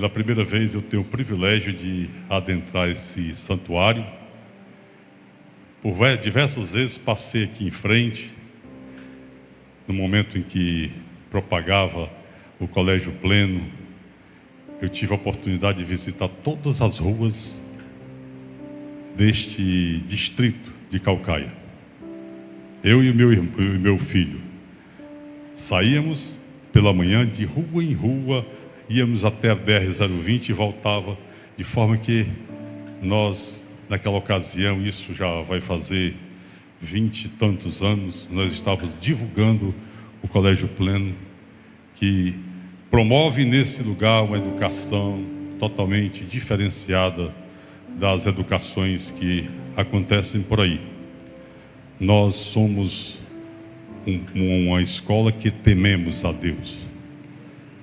Pela primeira vez eu tenho o privilégio de adentrar esse santuário. Por diversas vezes passei aqui em frente, no momento em que propagava o Colégio Pleno. Eu tive a oportunidade de visitar todas as ruas deste distrito de Caucaia. Eu e o meu filho saíamos pela manhã de rua em rua, íamos até a BR-020 e voltava, de forma que nós, naquela ocasião, isso já vai fazer 20 e tantos anos, nós estávamos divulgando o Colégio Pleno, que promove nesse lugar uma educação totalmente diferenciada das educações que acontecem por aí. Nós somos uma escola que tememos a Deus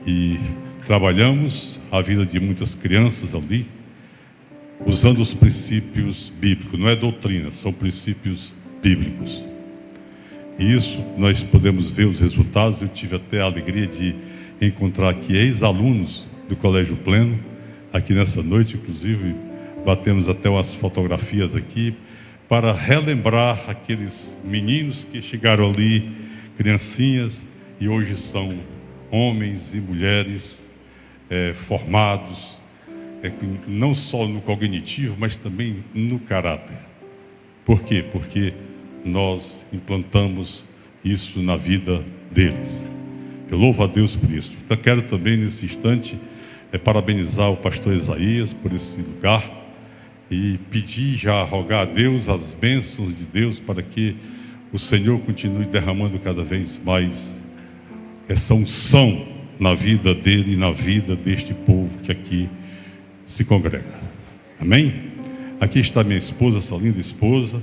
e trabalhamos a vida de muitas crianças ali, usando os princípios bíblicos. Não é doutrina, são princípios bíblicos. E isso nós podemos ver os resultados. Eu tive até a alegria de encontrar aqui ex-alunos do Colégio Pleno, aqui nessa noite, inclusive, batemos até umas fotografias aqui, para relembrar aqueles meninos que chegaram ali, criancinhas, e hoje são homens e mulheres formados, não só no cognitivo, mas também no caráter. Por quê? Porque nós implantamos isso na vida deles. Eu louvo a Deus por isso. Então, quero também, nesse instante, parabenizar o pastor Isaías por esse lugar e pedir, já rogar a Deus as bênçãos de Deus para que o Senhor continue derramando cada vez mais essa unção na vida dele e na vida deste povo que aqui se congrega. Amém? Aqui está minha esposa, essa linda esposa.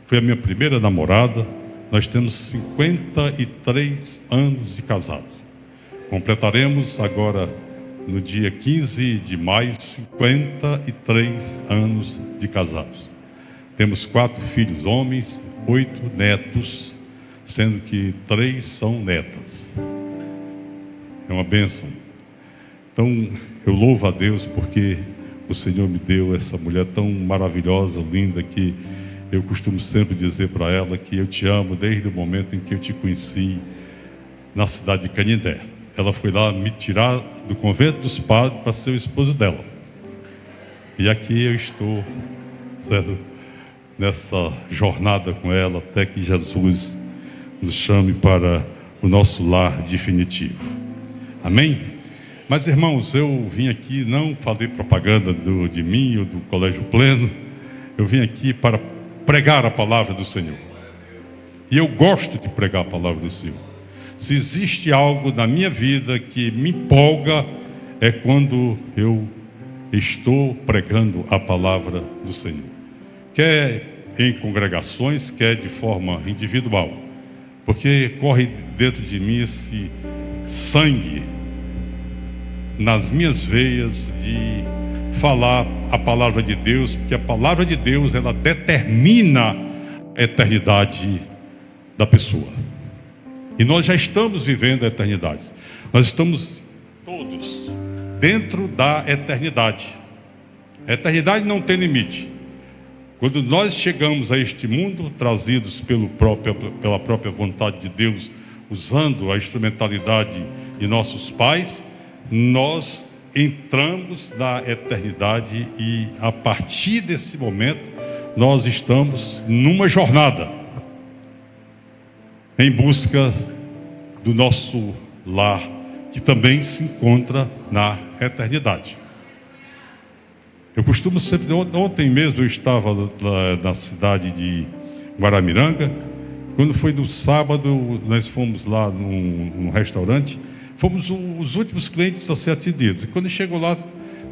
Foi a minha primeira namorada. Nós temos 53 anos de casados. Completaremos agora, no dia 15 de maio, 53 anos de casados. Temos 4 filhos homens, 8 netos, sendo que 3 são netas. É uma bênção. Então, eu louvo a Deus porque o Senhor me deu essa mulher tão maravilhosa, linda, que eu costumo sempre dizer para ela que eu te amo desde o momento em que eu te conheci na cidade de Canindé. Ela foi lá me tirar do convento dos padres para ser o esposo dela. E aqui eu estou, certo, nessa jornada com ela, até que Jesus nos chame para o nosso lar definitivo. Amém? Mas, irmãos, eu vim aqui, não falei propaganda de mim ou do Colégio Pleno. Eu vim aqui para pregar a palavra do Senhor. E eu gosto de pregar a palavra do Senhor. Se existe algo na minha vida que me empolga, é quando eu estou pregando a palavra do Senhor. Quer em congregações, quer de forma individual. Porque corre dentro de mim esse sangue nas minhas veias de falar a palavra de Deus, porque a palavra de Deus, ela determina a eternidade da pessoa. E nós já estamos vivendo a eternidade. Nós estamos todos dentro da eternidade. A eternidade não tem limite. Quando nós chegamos a este mundo, trazidos pela própria vontade de Deus, usando a instrumentalidade de nossos pais, nós entramos na eternidade e a partir desse momento nós estamos numa jornada em busca do nosso lar, que também se encontra na eternidade. Eu costumo sempre, ontem mesmo eu estava na cidade de Guaramiranga. Quando foi no sábado, nós fomos lá num restaurante. Fomos os últimos clientes a ser atendidos. E quando chegou lá,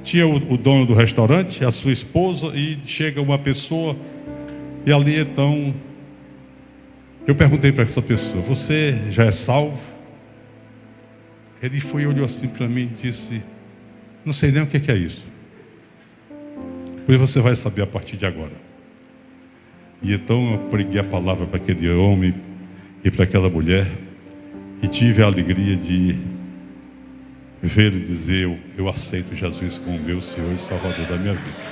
tinha o dono do restaurante, a sua esposa, e chega uma pessoa, e ali então, eu perguntei para essa pessoa: você já é salvo? Ele foi e olhou assim para mim e disse: não sei nem o que é isso. Pois você vai saber a partir de agora. E então eu preguei a palavra para aquele homem e para aquela mulher, e tive a alegria de ver e dizer: eu aceito Jesus como meu Senhor e Salvador da minha vida.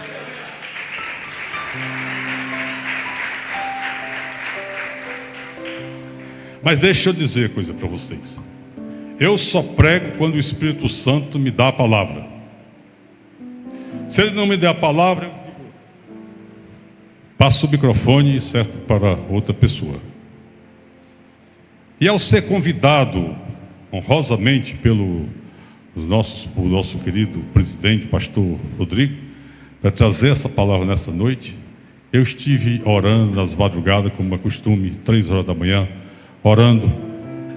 Mas deixa eu dizer coisa para vocês. Eu só prego quando o Espírito Santo me dá a palavra. Se ele não me der a palavra, passo o microfone, certo, para outra pessoa. E ao ser convidado honrosamente pelo nosso querido presidente, pastor Rodrigo, para trazer essa palavra nessa noite, eu estive orando nas madrugadas, como é costume, 3 horas da manhã, orando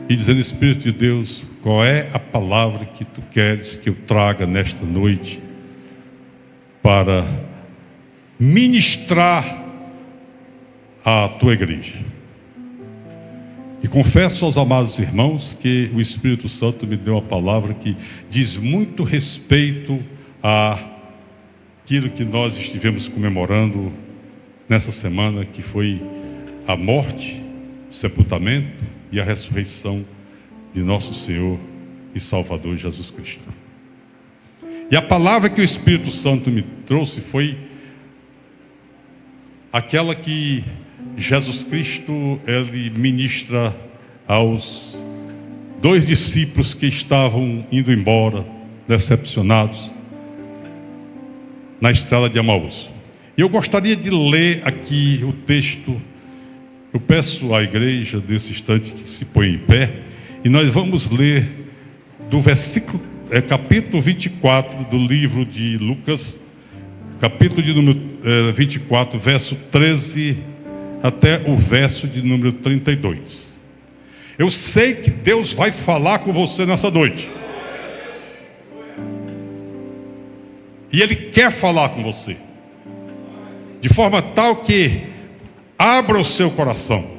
e dizendo: Espírito de Deus, qual é a palavra que tu queres que eu traga nesta noite para ministrar à tua igreja? E confesso aos amados irmãos que o Espírito Santo me deu uma palavra que diz muito respeito àquilo que nós estivemos comemorando nessa semana, que foi a morte, o sepultamento e a ressurreição de nosso Senhor e Salvador Jesus Cristo. E a palavra que o Espírito Santo me trouxe foi aquela que Jesus Cristo, ele ministra aos 2 discípulos que estavam indo embora, decepcionados, na estrada de Emaús. E eu gostaria de ler aqui o texto. Eu peço à igreja desse instante que se põe em pé, e nós vamos ler do capítulo 24 do livro de Lucas, capítulo de número 24, verso 13 até o verso de número 32. Eu sei que Deus vai falar com você nessa noite, e Ele quer falar com você de forma tal que abra o seu coração.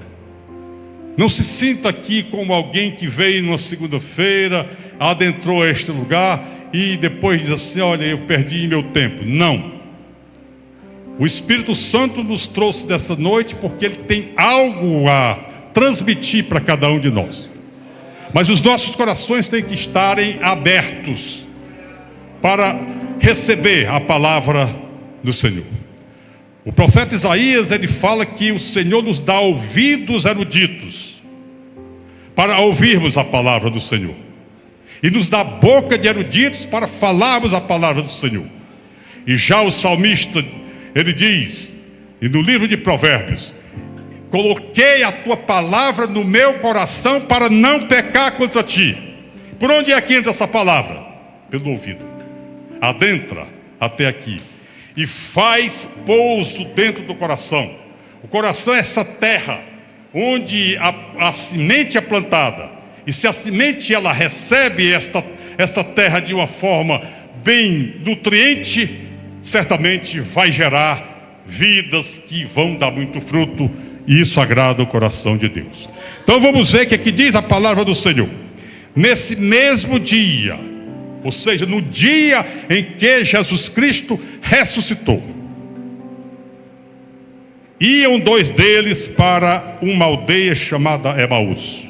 Não se sinta aqui como alguém que veio numa segunda-feira, adentrou este lugar e depois diz assim: olha, eu perdi meu tempo. Não. O Espírito Santo nos trouxe dessa noite porque Ele tem algo a transmitir para cada um de nós. Mas os nossos corações têm que estarem abertos para receber a palavra do Senhor. O profeta Isaías, ele fala que o Senhor nos dá ouvidos eruditos para ouvirmos a palavra do Senhor, e nos dá boca de eruditos para falarmos a palavra do Senhor. E já o salmista, ele diz, e no livro de Provérbios: coloquei a tua palavra no meu coração para não pecar contra ti. Por onde é que entra essa palavra? Pelo ouvido. Adentra até aqui e faz pouso dentro do coração. O coração é essa terra onde a semente é plantada, e se a semente ela recebe esta terra de uma forma bem nutriente, certamente vai gerar vidas que vão dar muito fruto, e isso agrada o coração de Deus. Então vamos ver o que aqui diz a palavra do Senhor. Nesse mesmo dia, ou seja, no dia em que Jesus Cristo ressuscitou, iam 2 deles para uma aldeia chamada Emaús,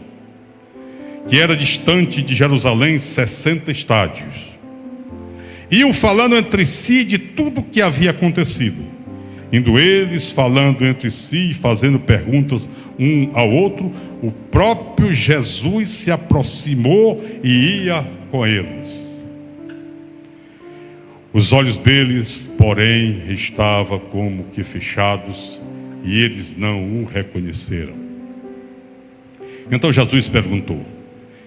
que era distante de Jerusalém 60 estádios. Iam falando entre si de tudo o que havia acontecido. Indo eles falando entre si, fazendo perguntas um ao outro, o próprio Jesus se aproximou e ia com eles. Os olhos deles, porém, estavam como que fechados, e eles não o reconheceram. Então Jesus perguntou: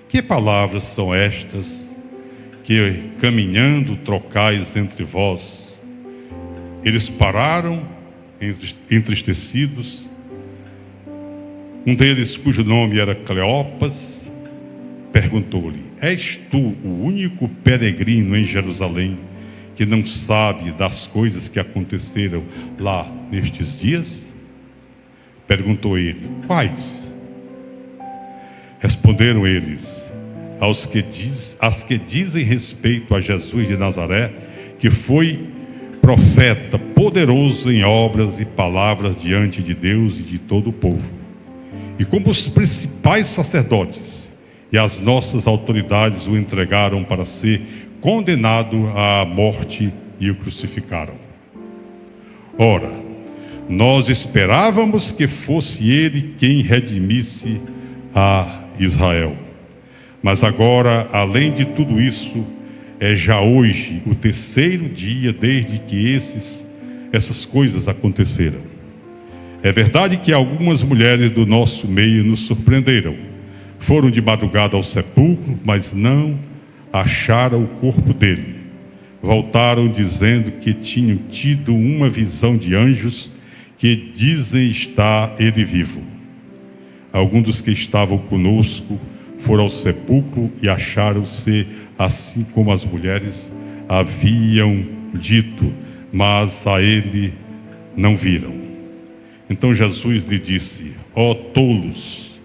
que palavras são estas que, caminhando, trocais entre vós? Eles pararam, entristecidos. Um deles, cujo nome era Cleopas, perguntou-lhe: és tu o único peregrino em Jerusalém que não sabe das coisas que aconteceram lá nestes dias? Perguntou ele: quais? Responderam eles: as que dizem respeito a Jesus de Nazaré, que foi profeta, poderoso em obras e palavras diante de Deus e de todo o povo. E como os principais sacerdotes e as nossas autoridades o entregaram para ser condenado à morte e o crucificaram. Ora, nós esperávamos que fosse ele quem redimisse a Israel. Mas agora, além de tudo isso, é já hoje o terceiro dia desde que essas coisas aconteceram. É verdade que algumas mulheres do nosso meio nos surpreenderam. Foram de madrugada ao sepulcro, mas não acharam o corpo dele. Voltaram dizendo que tinham tido uma visão de anjos que dizem estar ele vivo. Alguns dos que estavam conosco foram ao sepulcro e acharam-se assim como as mulheres haviam dito, mas a ele não viram. Então Jesus lhe disse: ó tolos,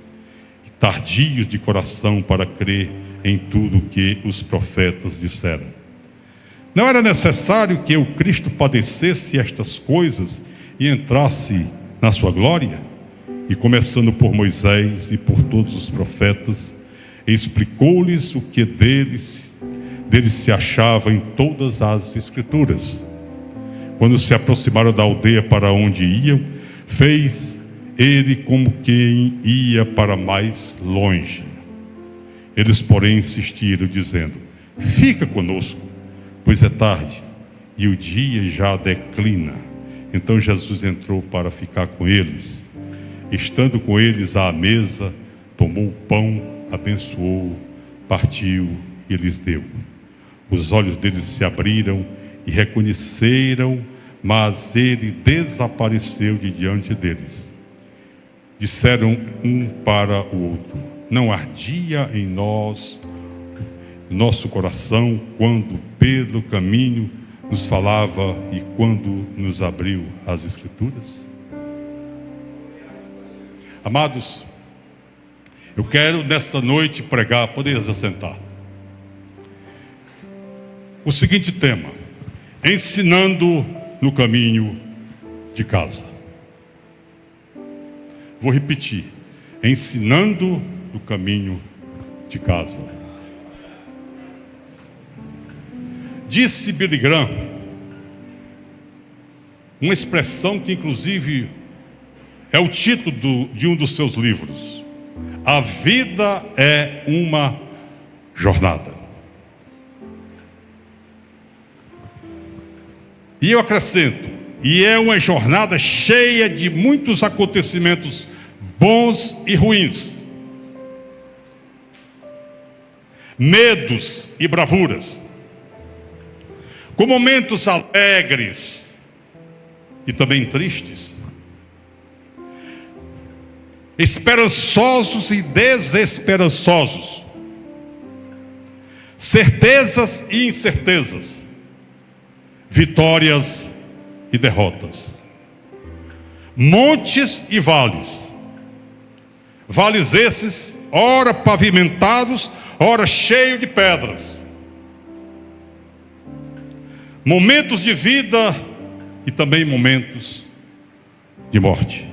tardios de coração para crer em tudo que os profetas disseram. Não era necessário que o Cristo padecesse estas coisas e entrasse na sua glória? E começando por Moisés e por todos os profetas, explicou-lhes o que deles se achava em todas as Escrituras. Quando se aproximaram da aldeia para onde iam, fez ele como quem ia para mais longe. Eles, porém, insistiram, dizendo: fica conosco, pois é tarde e o dia já declina. Então Jesus entrou para ficar com eles. Estando com eles à mesa, tomou o pão, abençoou, partiu e lhes deu. Os olhos deles se abriram e reconheceram, mas ele desapareceu de diante deles. Disseram um para o outro: não ardia em nosso coração quando pelo caminho nos falava e quando nos abriu as Escrituras? Amados, eu quero nesta noite pregar, podeis assentar, o seguinte tema: ensinando no caminho de casa. Vou repetir: ensinando no caminho de casa. Disse Billy Graham uma expressão que inclusive é o título de um dos seus livros: a vida é uma jornada. E eu acrescento: e é uma jornada cheia de muitos acontecimentos bons e ruins, medos e bravuras, com momentos alegres e também tristes, esperançosos e desesperançosos, certezas e incertezas, vitórias e derrotas, montes e vales, vales esses ora pavimentados, ora cheios de pedras, momentos de vida e também momentos de morte,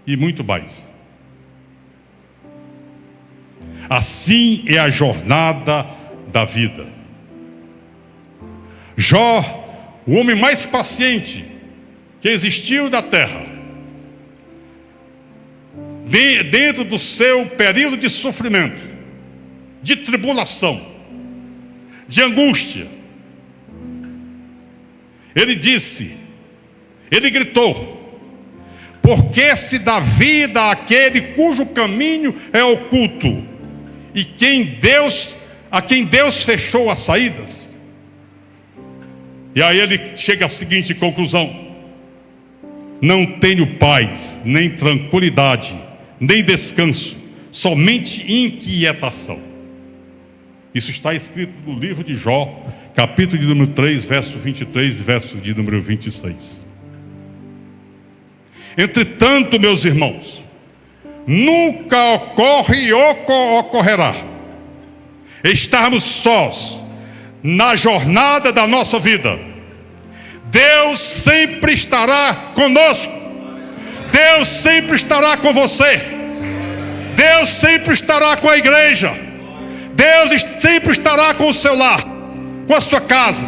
e muito mais. Assim é a jornada da vida. Jó, o homem mais paciente que existiu na terra, dentro do seu período de sofrimento, de tribulação, de angústia, ele disse, ele gritou: porque se dá vida àquele cujo caminho é oculto, e a quem Deus fechou as saídas. E aí ele chega à seguinte conclusão: não tenho paz, nem tranquilidade, nem descanso, somente inquietação. Isso está escrito no livro de Jó, capítulo de número 3, verso 23, verso de número 26. Entretanto, meus irmãos, nunca ocorre e ocorrerá estarmos sós na jornada da nossa vida. Deus sempre estará conosco. Deus sempre estará com você. Deus sempre estará com a igreja. Deus sempre estará com o seu lar, com a sua casa.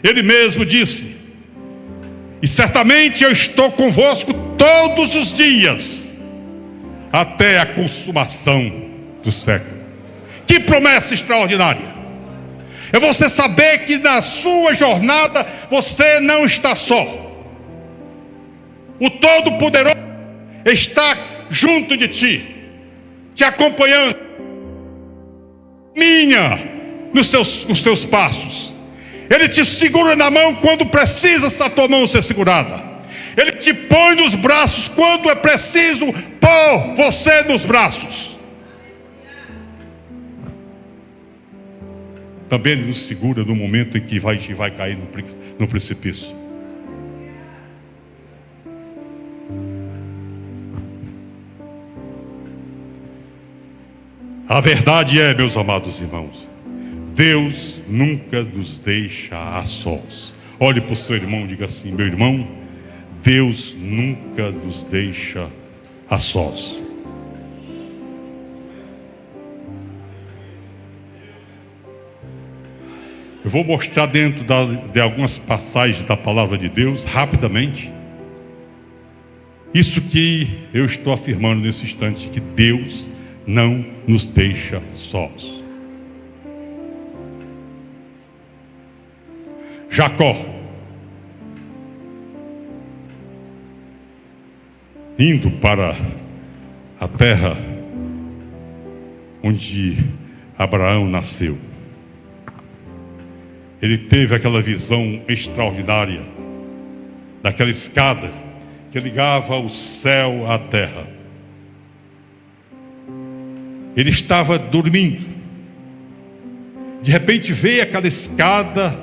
Ele mesmo disse: e certamente eu estou convosco todos os dias, até a consumação do século. Que promessa extraordinária! É você saber que na sua jornada você não está só. O Todo-Poderoso está junto de ti, te acompanhando. Caminha nos seus passos. Ele te segura na mão quando precisa essa tua mão ser segurada. Ele te põe nos braços quando é preciso pôr você nos braços. Também Ele nos segura no momento em que vai cair no precipício. A verdade é, meus amados irmãos, Deus nunca nos deixa a sós. Olhe para o seu irmão e diga assim: meu irmão, Deus nunca nos deixa a sós. Eu vou mostrar dentro de algumas passagens da palavra de Deus, rapidamente, isso que eu estou afirmando nesse instante, que Deus não nos deixa sós. Jacó, indo para a terra onde Abraão nasceu, ele teve aquela visão extraordinária daquela escada que ligava o céu à terra. Ele estava dormindo. De repente veio aquela escada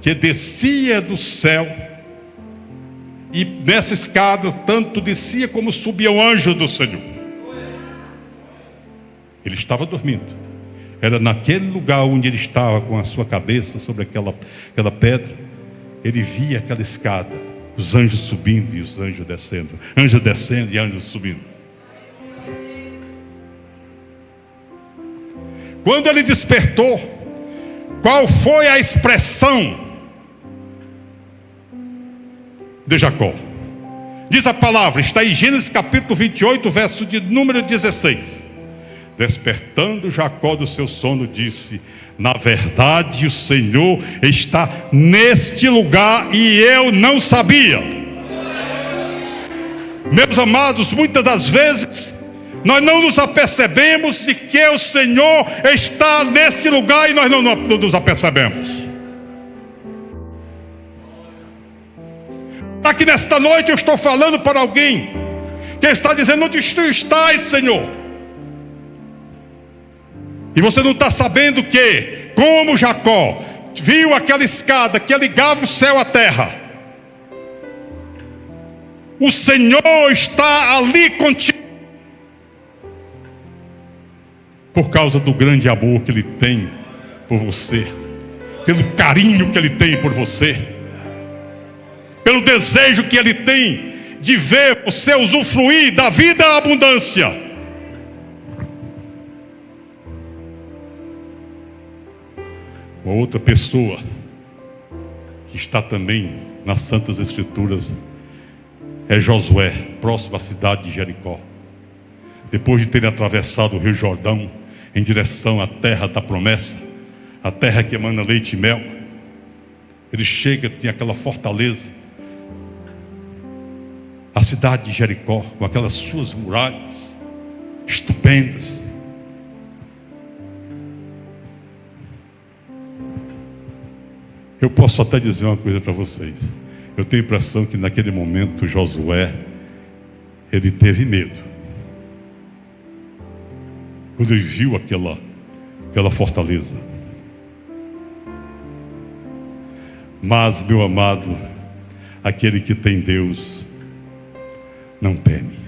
que descia do céu, e nessa escada tanto descia como subia o anjo do Senhor. Ele estava dormindo. Era naquele lugar onde ele estava com a sua cabeça sobre aquela pedra. Ele via aquela escada, os anjos subindo e os anjos descendo, anjos descendo e anjos subindo. Quando ele despertou, qual foi a expressão de Jacó? Diz a palavra, está em Gênesis capítulo 28, verso de número 16. Despertando Jacó do seu sono, disse: na verdade o Senhor está neste lugar e eu não sabia. Meus amados, muitas das vezes nós não nos apercebemos de que o Senhor está neste lugar e nós não nos apercebemos. Aqui nesta noite eu estou falando para alguém que está dizendo: onde tu estás, Senhor? E você não está sabendo que, como Jacó viu aquela escada que ligava o céu à terra, o Senhor está ali contigo, por causa do grande amor que Ele tem por você, pelo carinho que Ele tem por você, pelo desejo que Ele tem de ver você usufruir da vida à abundância. Uma outra pessoa que está também nas Santas Escrituras é Josué, próximo à cidade de Jericó. Depois de ter atravessado o Rio Jordão em direção à terra da promessa, a terra que emana leite e mel, ele chega, tem aquela fortaleza, a cidade de Jericó, com aquelas suas muralhas estupendas. Eu posso até dizer uma coisa para vocês. Eu tenho a impressão que naquele momento Josué, ele teve medo. Quando ele viu aquela fortaleza. Mas, meu amado, aquele que tem Deus não teme.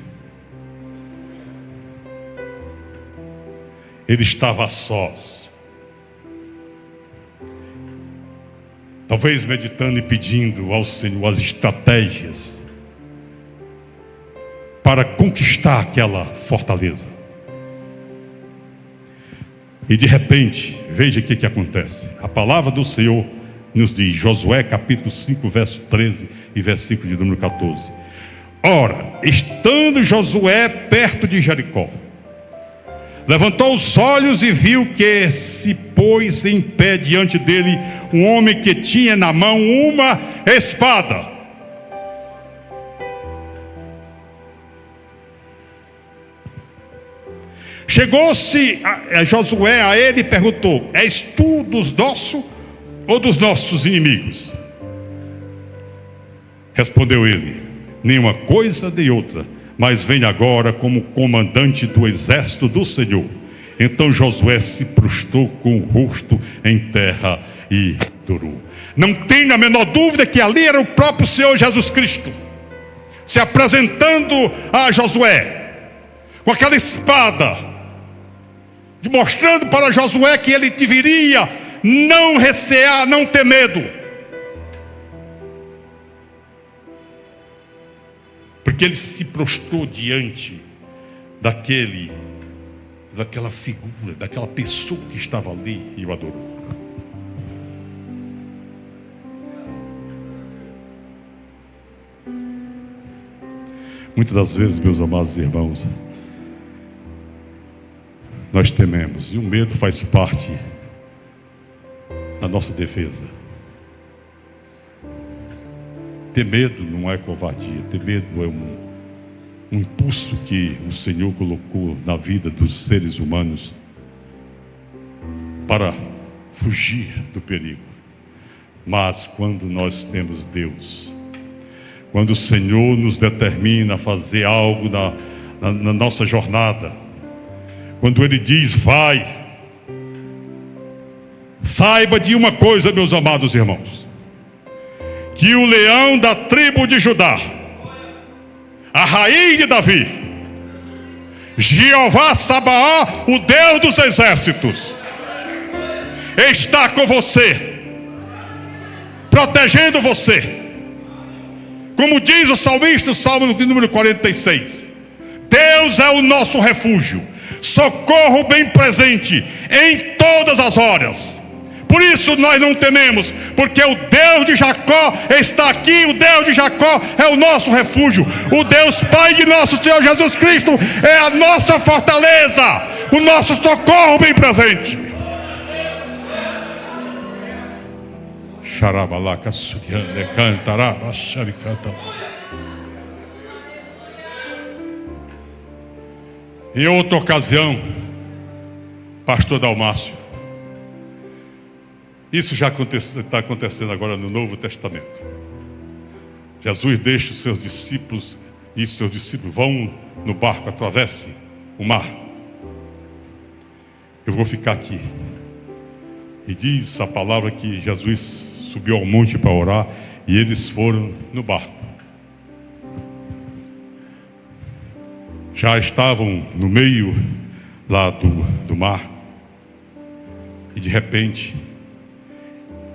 Ele estava a sós, talvez meditando e pedindo ao Senhor as estratégias para conquistar aquela fortaleza. E de repente, veja o que acontece. A palavra do Senhor nos diz, Josué capítulo 5, verso 13 e versículo de número 14. Ora, estando Josué perto de Jericó, levantou os olhos e viu que se pôs em pé diante dele um homem que tinha na mão uma espada. Chegou-se Josué a ele e perguntou: és tu dos nossos ou dos nossos inimigos? Respondeu ele: nenhuma coisa nem outra, mas vem agora como comandante do exército do Senhor. Então Josué se prostrou com o rosto em terra e adorou. Não tem a menor dúvida que ali era o próprio Senhor Jesus Cristo se apresentando a Josué com aquela espada, mostrando para Josué que ele deveria não recear, não ter medo, porque ele se prostrou diante daquela figura, daquela pessoa que estava ali e o adorou. Muitas das vezes, meus amados irmãos, nós tememos, e o medo faz parte da nossa defesa. Ter medo não é covardia, ter medo é um impulso que o Senhor colocou na vida dos seres humanos para fugir do perigo. Mas quando nós temos Deus, quando o Senhor nos determina a fazer algo na nossa jornada, quando Ele diz vai, saiba de uma coisa, meus amados irmãos, que o leão da tribo de Judá, a raiz de Davi, Jeová Sabaó, o Deus dos exércitos, está com você, protegendo você. Como diz o salmista, o salmo de número 46, Deus é o nosso refúgio, socorro bem presente em todas as horas. Por isso nós não tememos, porque o Deus de Jacó está aqui. O Deus de Jacó é o nosso refúgio. O Deus Pai de nosso Senhor Jesus Cristo é a nossa fortaleza, o nosso socorro bem presente. Em outra ocasião, pastor Dalmácio, isso já está acontecendo agora no Novo Testamento. Jesus deixa os seus discípulos, diz seus discípulos: vão no barco, atravessem o mar, eu vou ficar aqui. E diz a palavra que Jesus subiu ao monte para orar, e eles foram no barco. Já estavam no meio lá do mar, e de repente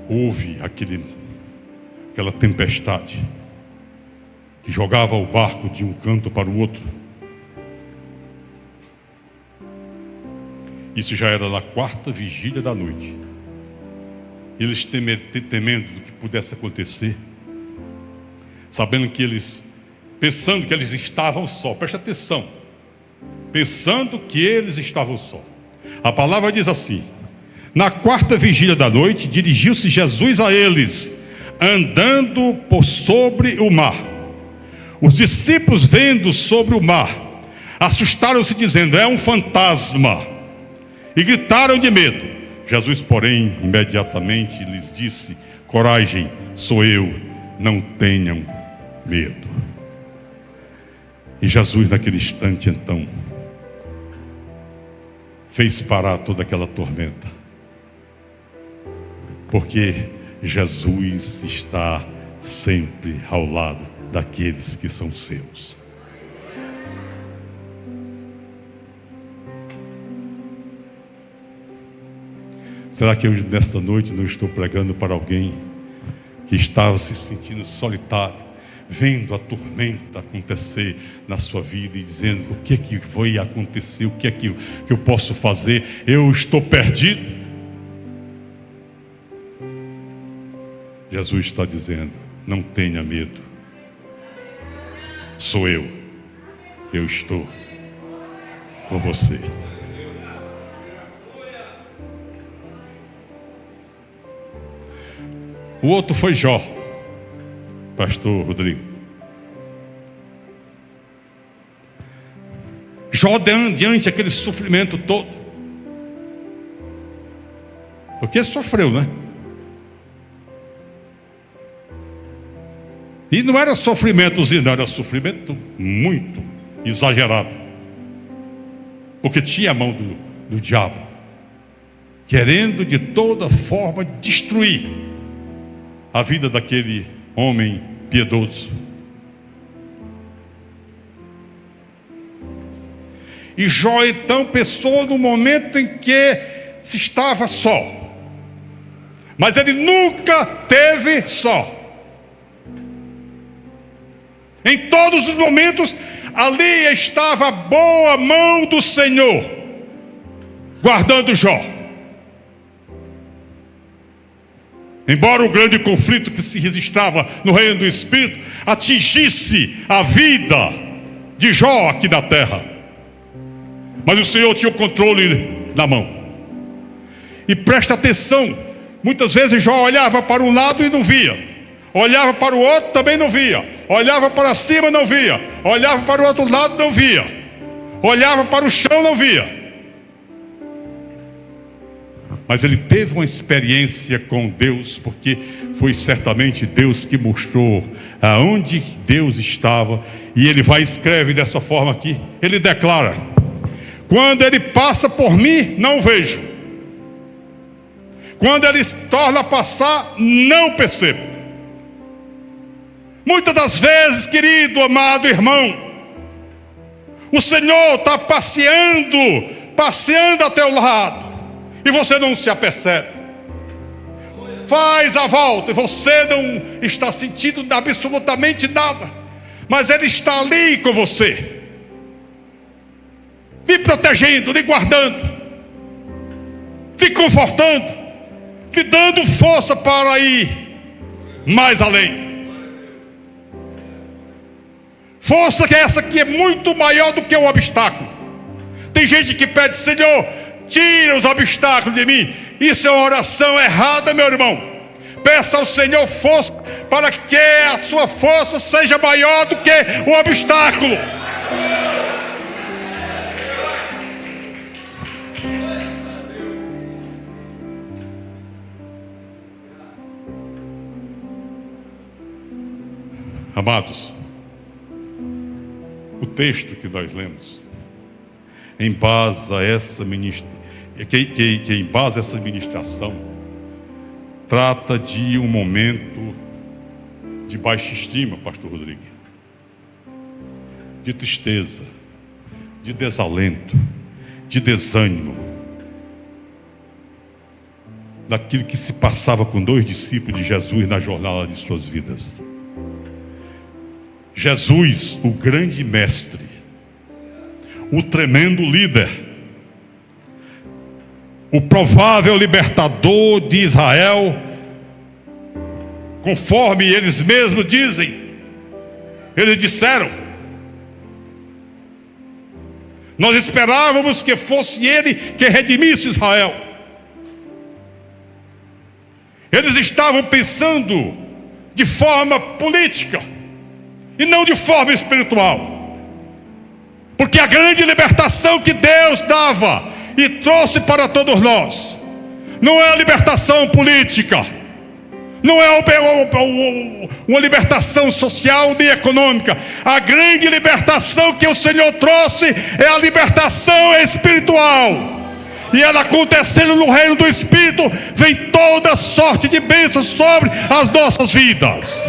houve aquela tempestade que jogava o barco de um canto para o outro. Isso já era na quarta vigília da noite. Eles temendo do que pudesse acontecer, sabendo que pensando que eles estavam só. Preste atenção, pensando que eles estavam só. A palavra diz assim: na quarta vigília da noite, dirigiu-se Jesus a eles, andando por sobre o mar. Os discípulos, vendo sobre o mar, assustaram-se, dizendo: é um fantasma, e gritaram de medo. Jesus, porém, imediatamente lhes disse: coragem, sou eu, não tenham medo. E Jesus, naquele instante, então, fez parar toda aquela tormenta, porque Jesus está sempre ao lado daqueles que são seus. Será que eu nesta noite não estou pregando para alguém que estava se sentindo solitário, vendo a tormenta acontecer na sua vida e dizendo: o que é que foi acontecer? O que é que eu posso fazer? Eu estou perdido. Jesus está dizendo: não tenha medo. Sou eu. Eu estou com você. O outro foi Jó, pastor Rodrigo. Jó, diante daquele sofrimento todo, porque sofreu, né? E não era sofrimentozinho, não, era sofrimento muito exagerado, porque tinha a mão do diabo, querendo de toda forma destruir a vida daquele homem piedoso. E Jó então pensou no momento em que se estava só, mas ele nunca teve só. Em todos os momentos ali estava a boa mão do Senhor guardando Jó. Embora o grande conflito que se registrava no reino do Espírito atingisse a vida de Jó aqui na terra, mas o Senhor tinha o controle na mão. E presta atenção, muitas vezes Jó olhava para um lado e não via, olhava para o outro, também não via, olhava para cima, não via, olhava para o outro lado, não via, olhava para o chão, não via. Mas ele teve uma experiência com Deus, porque foi certamente Deus que mostrou aonde Deus estava. E ele vai e escreve dessa forma aqui. Ele declara: quando ele passa por mim, não vejo. Quando ele torna a passar, não percebo. Muitas das vezes, querido, amado irmão, o Senhor está passeando ao teu lado, e você não se apercebe. Faz a volta e você não está sentindo absolutamente nada, mas Ele está ali com você, lhe protegendo, lhe guardando, lhe confortando, lhe dando força para ir mais além. Força que é essa que é muito maior do que o obstáculo. Tem gente que pede: Senhor, tira os obstáculos de mim. Isso é uma oração errada, meu irmão. Peça ao Senhor força, para que a sua força seja maior do que o obstáculo. Amados, o texto que nós lemos embasa essa ministração, trata de um momento de baixa estima, pastor Rodrigo, de tristeza, de desalento, de desânimo, daquilo que se passava com 2 discípulos de Jesus na jornada de suas vidas. Jesus, o grande mestre, o tremendo líder, o provável libertador de Israel, conforme eles mesmos dizem, eles disseram: nós esperávamos que fosse ele que redimisse Israel. Eles estavam pensando de forma política e não de forma espiritual, porque a grande libertação que Deus dava e trouxe para todos nós não é a libertação política, não é uma libertação social nem econômica. A grande libertação que o Senhor trouxe é a libertação espiritual. E ela acontecendo no reino do Espírito, vem toda sorte de bênçãos sobre as nossas vidas.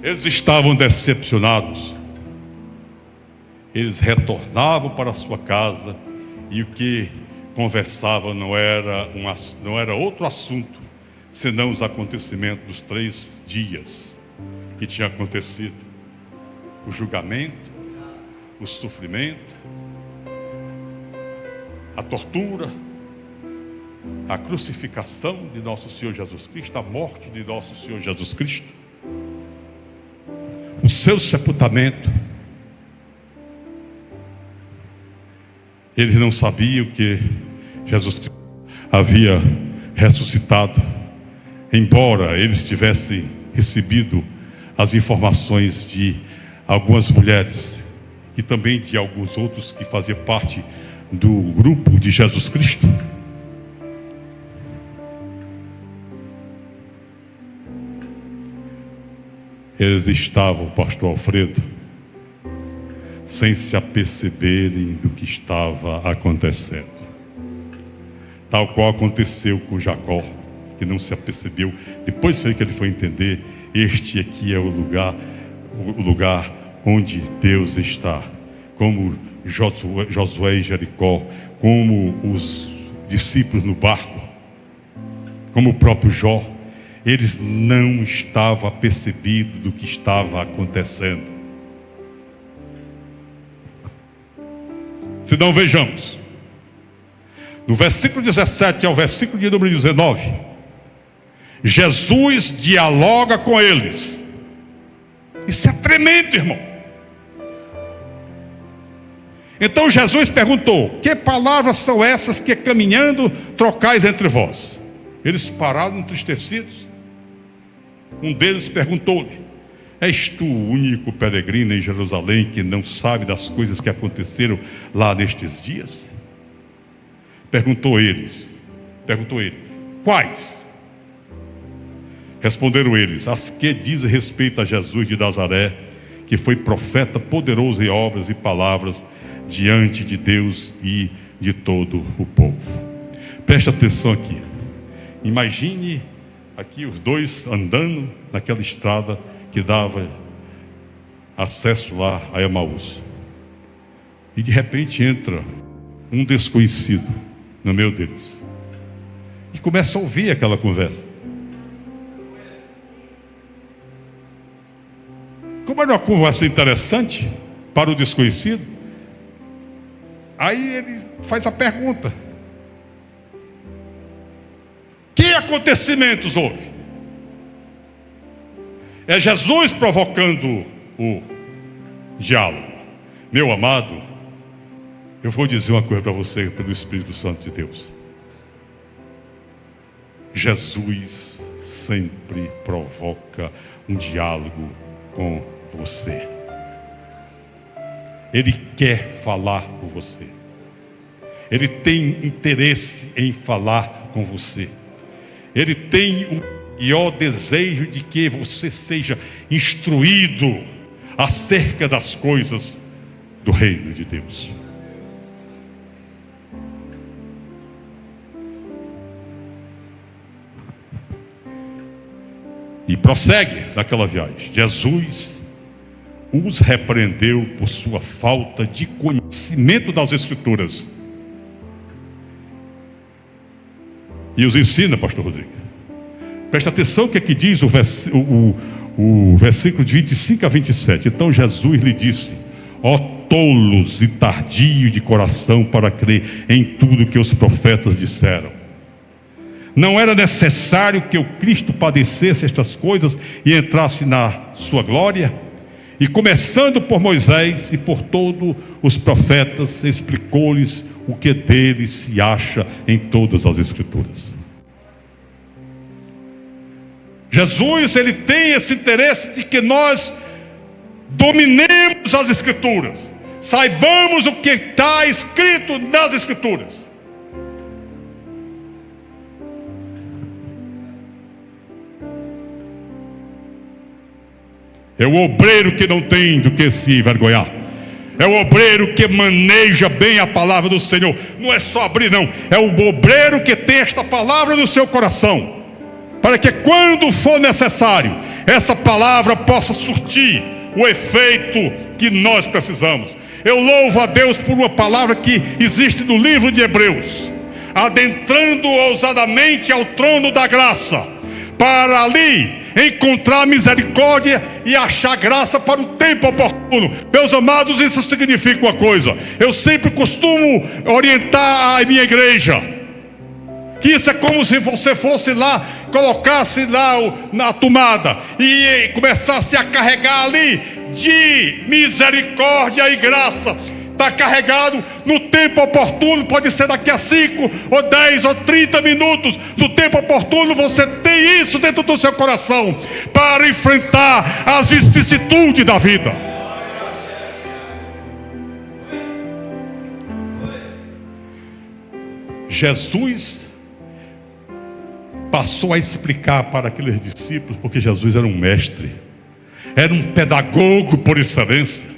Eles estavam decepcionados. Eles retornavam para a sua casa e o que conversavam não era outro assunto senão os acontecimentos dos 3 dias que tinha acontecido: o julgamento, o sofrimento, a tortura, a crucificação de nosso Senhor Jesus Cristo, a morte de nosso Senhor Jesus Cristo, o seu sepultamento. Eles não sabiam que Jesus Cristo havia ressuscitado, embora eles tivessem recebido as informações de algumas mulheres e também de alguns outros que faziam parte do grupo de Jesus Cristo. Eles estavam, pastor Alfredo, sem se aperceberem do que estava acontecendo. Tal qual aconteceu com Jacó, que não se apercebeu. Depois foi que ele foi entender: este aqui é o lugar onde Deus está. Como Josué e Jericó, como os discípulos no barco, como o próprio Jó, eles não estavam apercebidos do que estava acontecendo. Se não, vejamos no versículo 17 ao versículo de número 19, Jesus dialoga com eles. Isso é tremendo, irmão. Então Jesus perguntou: que palavras são essas que caminhando trocais entre vós? Eles pararam entristecidos. Um deles perguntou-lhe: és tu o único peregrino em Jerusalém que não sabe das coisas que aconteceram lá nestes dias? Perguntou ele: quais? Responderam eles: as que dizem respeito a Jesus de Nazaré, que foi profeta poderoso em obras e palavras diante de Deus e de todo o povo. Preste atenção aqui. Imagine aqui os dois andando naquela estrada que dava acesso lá a Emaús. E de repente entra um desconhecido no meio deles e começa a ouvir aquela conversa. Como era uma conversa interessante para o desconhecido, aí ele faz a pergunta: que acontecimentos houve? É Jesus provocando o diálogo. Meu amado, eu vou dizer uma coisa para você pelo Espírito Santo de Deus. Jesus sempre provoca um diálogo com você. Ele quer falar com você. Ele tem interesse em falar com você. Ele tem o maior desejo de que você seja instruído acerca das coisas do reino de Deus. E prossegue naquela viagem. Jesus os repreendeu por sua falta de conhecimento das Escrituras. E os ensina, pastor Rodrigo. Preste atenção que aqui diz o versículo de 25 a 27. Então Jesus lhe disse: ó tolos e tardios de coração para crer em tudo que os profetas disseram. Não era necessário que o Cristo padecesse estas coisas e entrasse na sua glória? E começando por Moisés e por todos os profetas, explicou-lhes o que dele se acha em todas as Escrituras. Jesus, ele tem esse interesse de que nós dominemos as Escrituras, saibamos o que está escrito nas Escrituras. É o obreiro que não tem do que se envergonhar. É o obreiro que maneja bem a palavra do Senhor. Não é só abrir, não. É o obreiro que tem esta palavra no seu coração, para que quando for necessário, essa palavra possa surtir o efeito que nós precisamos. Eu louvo a Deus por uma palavra que existe no livro de Hebreus: adentrando ousadamente ao trono da graça, para ali encontrar misericórdia e achar graça para o tempo oportuno. Meus amados, isso significa uma coisa: eu sempre costumo orientar a minha igreja que isso é como se você fosse lá, colocasse lá na tomada e começasse a carregar ali de misericórdia e graça. Está carregado no tempo oportuno, pode ser daqui a 5 ou 10 ou 30 minutos. No tempo oportuno você tem isso dentro do seu coração para enfrentar as vicissitudes da vida. Jesus passou a explicar para aqueles discípulos, porque Jesus era um mestre, era um pedagogo por excelência.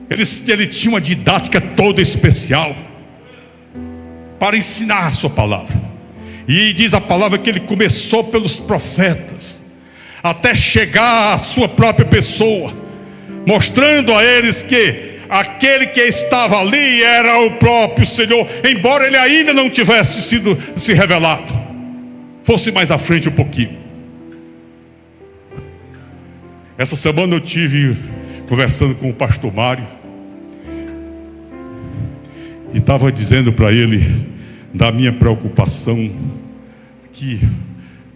Ele tinha uma didática toda especial para ensinar a sua palavra. E diz a palavra que ele começou pelos profetas, até chegar à sua própria pessoa, mostrando a eles que aquele que estava ali era o próprio Senhor, embora ele ainda não tivesse se revelado. Fosse mais à frente um pouquinho. Essa semana eu tive conversando com o pastor Mário e estava dizendo para ele da minha preocupação que,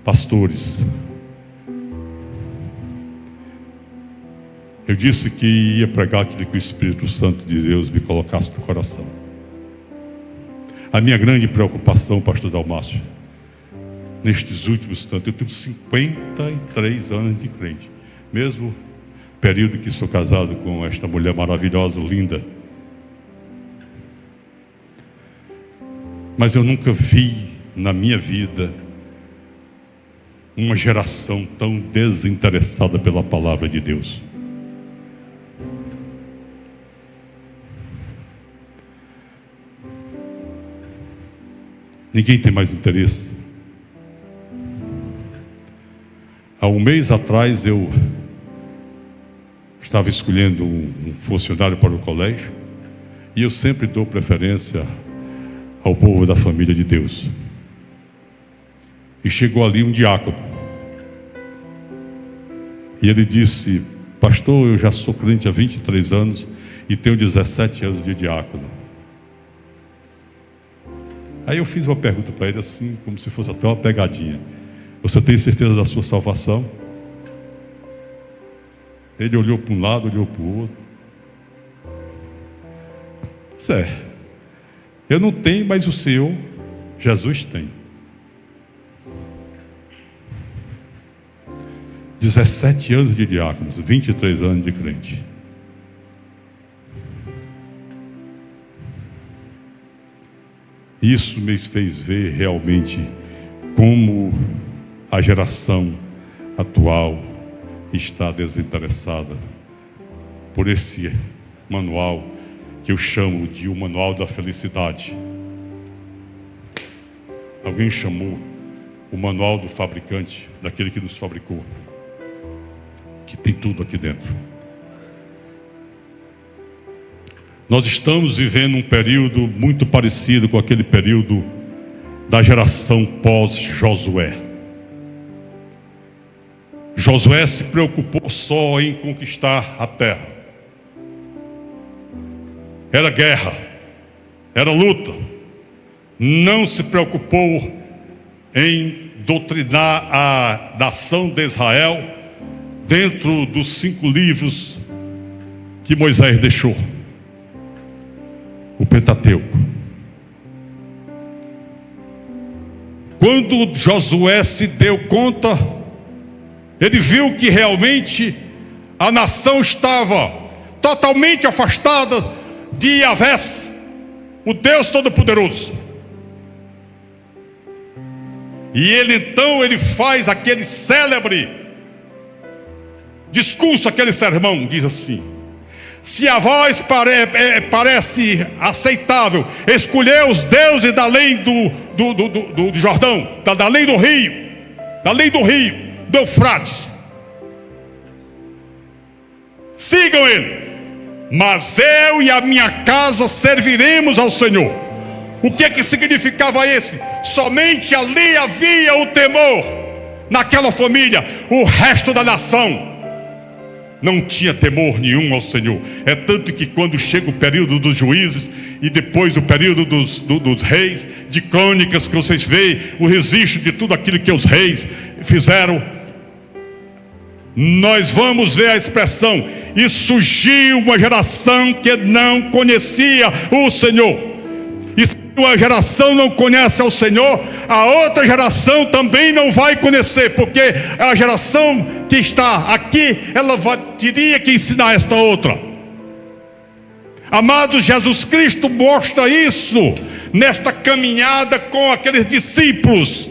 pastores, eu disse que ia pregar aquilo que o Espírito Santo de Deus me colocasse no coração. A minha grande preocupação, pastor Dalmácio, nestes últimos tantos, eu tenho 53 anos de crente, mesmo período que sou casado com esta mulher maravilhosa, linda, mas eu nunca vi na minha vida uma geração tão desinteressada pela palavra de Deus. Ninguém tem mais interesse. Há um mês atrás eu estava escolhendo um funcionário para o colégio, e eu sempre dou preferência ao povo da família de Deus. E chegou ali um diácono, e ele disse: pastor, eu já sou crente há 23 anos e tenho 17 anos de diácono. Aí eu fiz uma pergunta para ele assim, como se fosse até uma pegadinha: você tem certeza da sua salvação? Ele olhou para um lado, olhou para o outro. Certo. Eu não tenho, mas o Senhor, Jesus, tem. 17 anos de diáconos, 23 anos de crente. Isso me fez ver realmente como a geração atual está desinteressada por esse manual que eu chamo de o manual da felicidade. Alguém chamou o manual do fabricante, daquele que nos fabricou, que tem tudo aqui dentro. Nós estamos vivendo um período muito parecido com aquele período da geração pós-Josué. Josué se preocupou só em conquistar a terra. Era guerra, era luta. Não se preocupou em doutrinar a nação de Israel dentro dos 5 livros que Moisés deixou, o Pentateuco. Quando Josué se deu conta, ele viu que realmente a nação estava totalmente afastada de Yahvé, o Deus Todo-Poderoso. E ele faz aquele célebre discurso, aquele sermão, diz assim: se a vós parece aceitável escolher os deuses da além do Jordão, da além do rio, do Eufrates, sigam ele. mas eu e a minha casa serviremos ao Senhor. O que significava esse? Somente ali havia o temor naquela família. O resto da nação não tinha temor nenhum ao Senhor. É tanto que quando chega o período dos juízes e depois o período dos reis, de crônicas, que vocês veem o registro de tudo aquilo que os reis fizeram, nós vamos ver a expressão: e surgiu uma geração que não conhecia o Senhor. E se uma geração não conhece ao Senhor, a outra geração também não vai conhecer, porque a geração que está aqui, ela teria que ensinar esta outra. Amados, Jesus Cristo mostra isso nesta caminhada com aqueles discípulos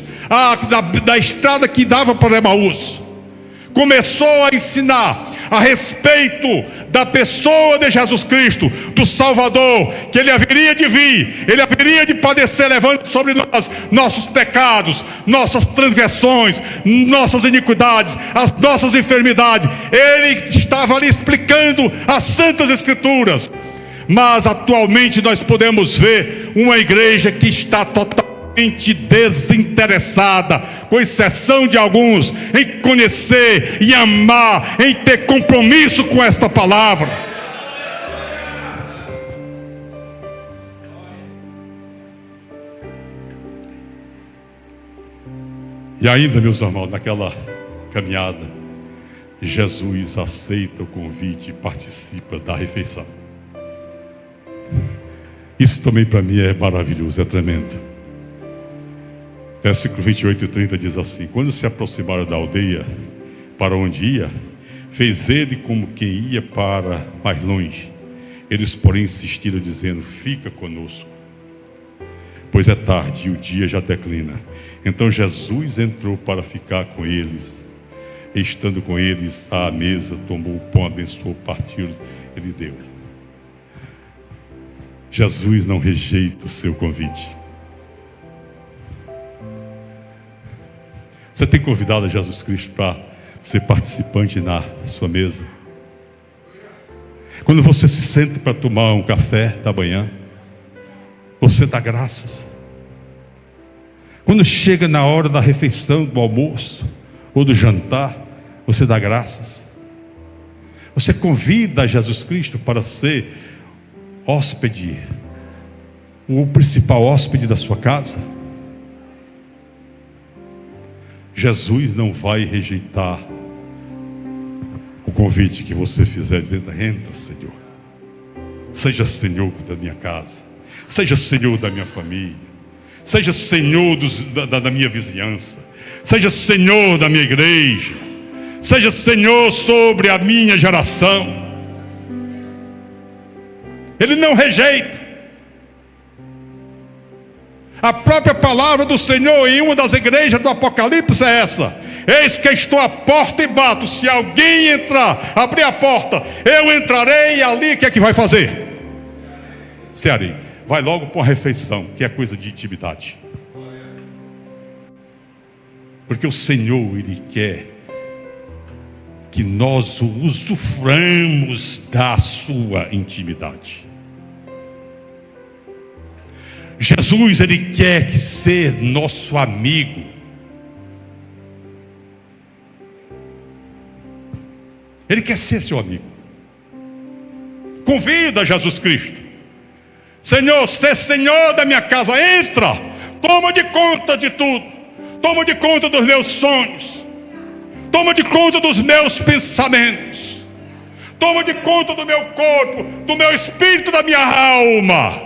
da estrada que dava para Emaús. Começou a ensinar a respeito da pessoa de Jesus Cristo, do Salvador, que Ele haveria de vir, Ele haveria de padecer, levando sobre nós nossos pecados, nossas transgressões, nossas iniquidades, as nossas enfermidades. Ele estava ali explicando as Santas Escrituras. Mas atualmente nós podemos ver uma igreja que está totalmente desinteressada, com exceção de alguns, em conhecer, em amar, em ter compromisso com esta palavra. E ainda, meus irmãos, naquela caminhada, Jesus aceita o convite e participa da refeição. Isso também para mim é maravilhoso, é tremendo. Versículo 28 e 30 diz assim: quando se aproximaram da aldeia para onde ia, fez ele como quem ia para mais longe. Eles, porém, insistiram, dizendo: fica conosco, pois é tarde e o dia já declina. Então Jesus entrou para ficar com eles, e estando com eles à mesa, tomou o pão, abençoou, partiu e lhe deu. Jesus não rejeita o seu convite. Você tem convidado a Jesus Cristo para ser participante na sua mesa? Quando você se senta para tomar um café da manhã, você dá graças. Quando chega na hora da refeição, do almoço ou do jantar, você dá graças. Você convida Jesus Cristo para ser hóspede, o principal hóspede da sua casa. Jesus não vai rejeitar o convite que você fizer, dizendo: entra, Senhor, seja Senhor da minha casa, seja Senhor da minha família, seja Senhor da minha vizinhança, seja Senhor da minha igreja, seja Senhor sobre a minha geração. Ele não rejeita. A própria palavra do Senhor em uma das igrejas do Apocalipse é essa: eis que estou à porta e bato. Se alguém entrar, abrir a porta, eu entrarei. E ali o que é que vai fazer? Cearei, vai logo para uma refeição, que é coisa de intimidade. Porque o Senhor, Ele quer que nós usufruamos da sua intimidade. Jesus, Ele quer ser nosso amigo. Ele quer ser seu amigo. Convida Jesus Cristo: Senhor, ser Senhor da minha casa. Entra, toma de conta de tudo. Toma de conta dos meus sonhos. Toma de conta dos meus pensamentos. Toma de conta do meu corpo, do meu espírito, da minha alma.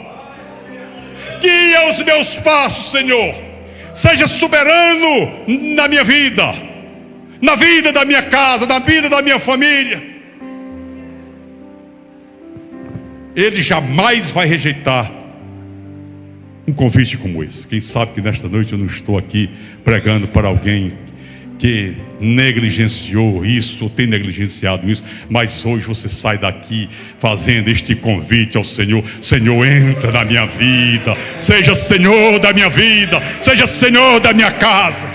Guia os meus passos, Senhor. Seja soberano na minha vida, na vida da minha casa, na vida da minha família. Ele jamais vai rejeitar um convite como esse. Quem sabe que nesta noite eu não estou aqui pregando para alguém que negligenciou isso, ou tem negligenciado isso, mas hoje você sai daqui fazendo este convite ao Senhor: Senhor, entra na minha vida, seja Senhor da minha vida, seja Senhor da minha casa,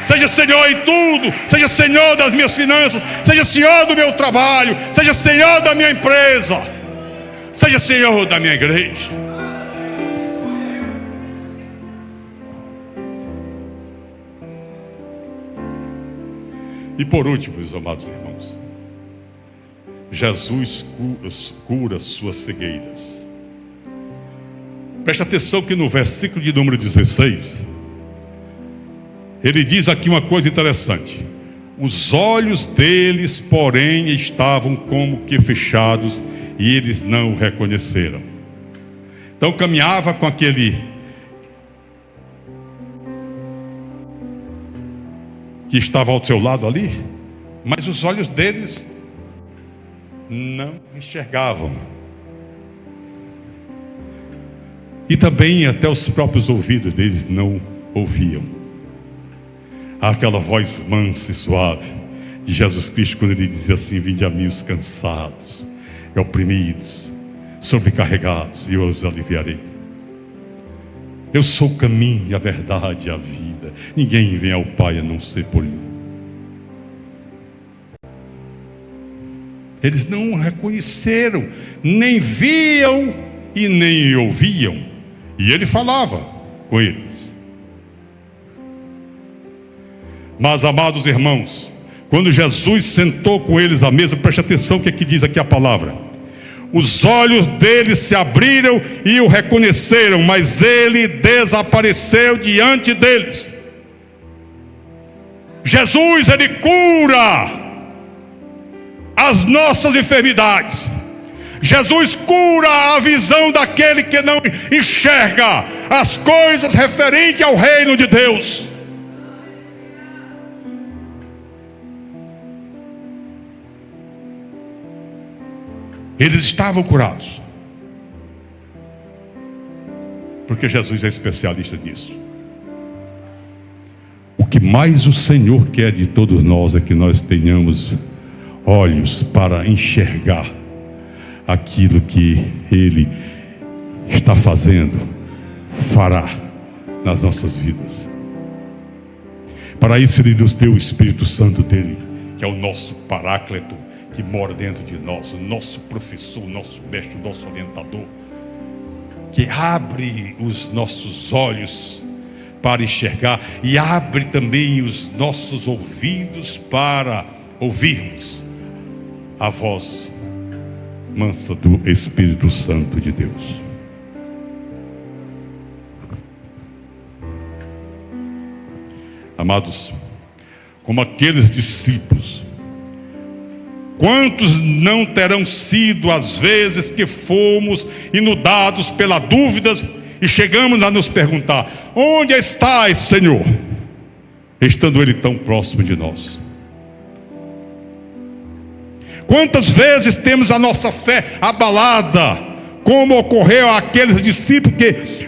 seja Senhor em tudo, seja Senhor das minhas finanças, seja Senhor do meu trabalho, seja Senhor da minha empresa. Seja Senhor da minha igreja. E por último, meus amados irmãos, Jesus cura suas cegueiras. Preste atenção que no versículo de número 16, ele diz aqui uma coisa interessante: os olhos deles, porém, estavam como que fechados, e eles não o reconheceram. Então caminhava com aquele que estava ao seu lado ali, mas os olhos deles não enxergavam. E também até os próprios ouvidos deles não ouviam. Aquela voz mansa e suave de Jesus Cristo, quando ele dizia assim: vinde a mim os cansados e oprimidos, sobrecarregados, e eu os aliviarei. Eu sou o caminho, a verdade e a vida. Ninguém vem ao Pai a não ser por mim. Eles não reconheceram, nem viam e nem ouviam. E ele falava com eles. Mas, amados irmãos, quando Jesus sentou com eles à mesa, preste atenção o que aqui diz aqui a palavra: os olhos deles se abriram e o reconheceram, mas ele desapareceu diante deles. Jesus, ele cura as nossas enfermidades. Jesus cura a visão daquele que não enxerga as coisas referentes ao reino de Deus. Eles estavam curados, porque Jesus é especialista nisso. O que mais o Senhor quer de todos nós é que nós tenhamos olhos para enxergar aquilo que Ele está fazendo, fará nas nossas vidas. Para isso Ele nos deu o Espírito Santo dele, que é o nosso Paráclito, que mora dentro de nós, o nosso professor, o nosso mestre, o nosso orientador, que abre os nossos olhos para enxergar e abre também os nossos ouvidos para ouvirmos a voz mansa do Espírito Santo de Deus. Amados, como aqueles discípulos, quantos não terão sido as vezes que fomos inundados pelas dúvidas e chegamos a nos perguntar: onde estás, Senhor? Estando Ele tão próximo de nós. Quantas vezes temos a nossa fé abalada, como ocorreu àqueles discípulos que,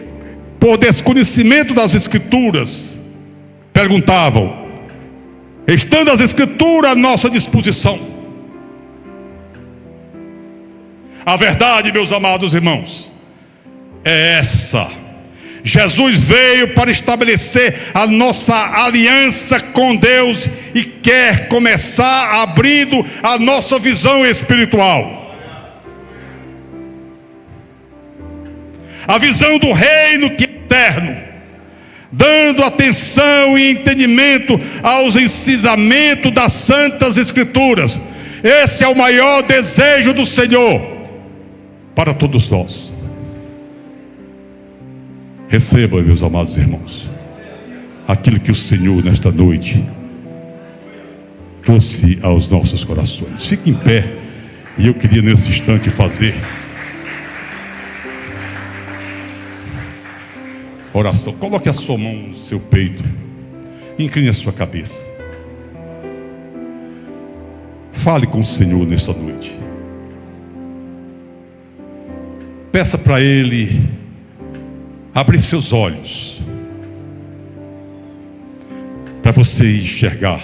por desconhecimento das Escrituras, perguntavam, estando as Escrituras à nossa disposição. A verdade, meus amados irmãos, é essa: Jesus veio para estabelecer a nossa aliança com Deus e quer começar abrindo a nossa visão espiritual, a visão do reino que é eterno, dando atenção e entendimento aos ensinamentos das Santas Escrituras. Esse é o maior desejo do Senhor para todos nós. Receba, meus amados irmãos, aquilo que o Senhor nesta noite trouxe aos nossos corações. Fique em pé, e eu queria nesse instante fazer oração. Coloque a sua mão no seu peito, incline a sua cabeça. Fale com o Senhor nesta noite. Peça para Ele abrir seus olhos, para você enxergar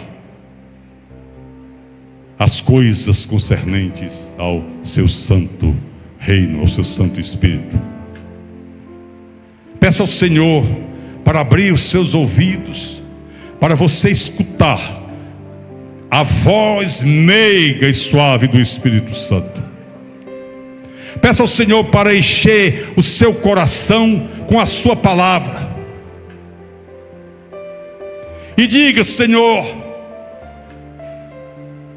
as coisas concernentes ao seu santo reino, ao seu Santo Espírito. Peça ao Senhor para abrir os seus ouvidos, para você escutar a voz meiga e suave do Espírito Santo, Peça ao Senhor para encher o seu coração com a sua palavra. E diga: Senhor,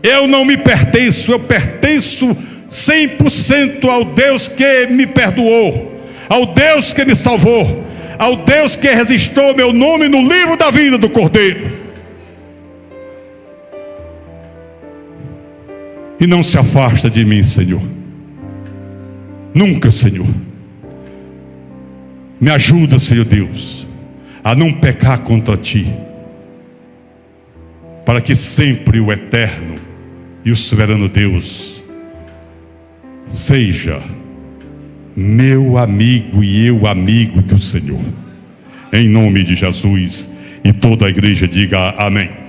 eu não me pertenço, eu pertenço 100% ao Deus que me perdoou, ao Deus que me salvou, ao Deus que registrou meu nome no livro da vida do Cordeiro. E não se afasta de mim, Senhor. Nunca, Senhor. Me ajuda, Senhor Deus, a não pecar contra Ti, para que sempre o eterno e o soberano Deus seja meu amigo e eu amigo do Senhor. Em nome de Jesus. E toda a igreja diga amém.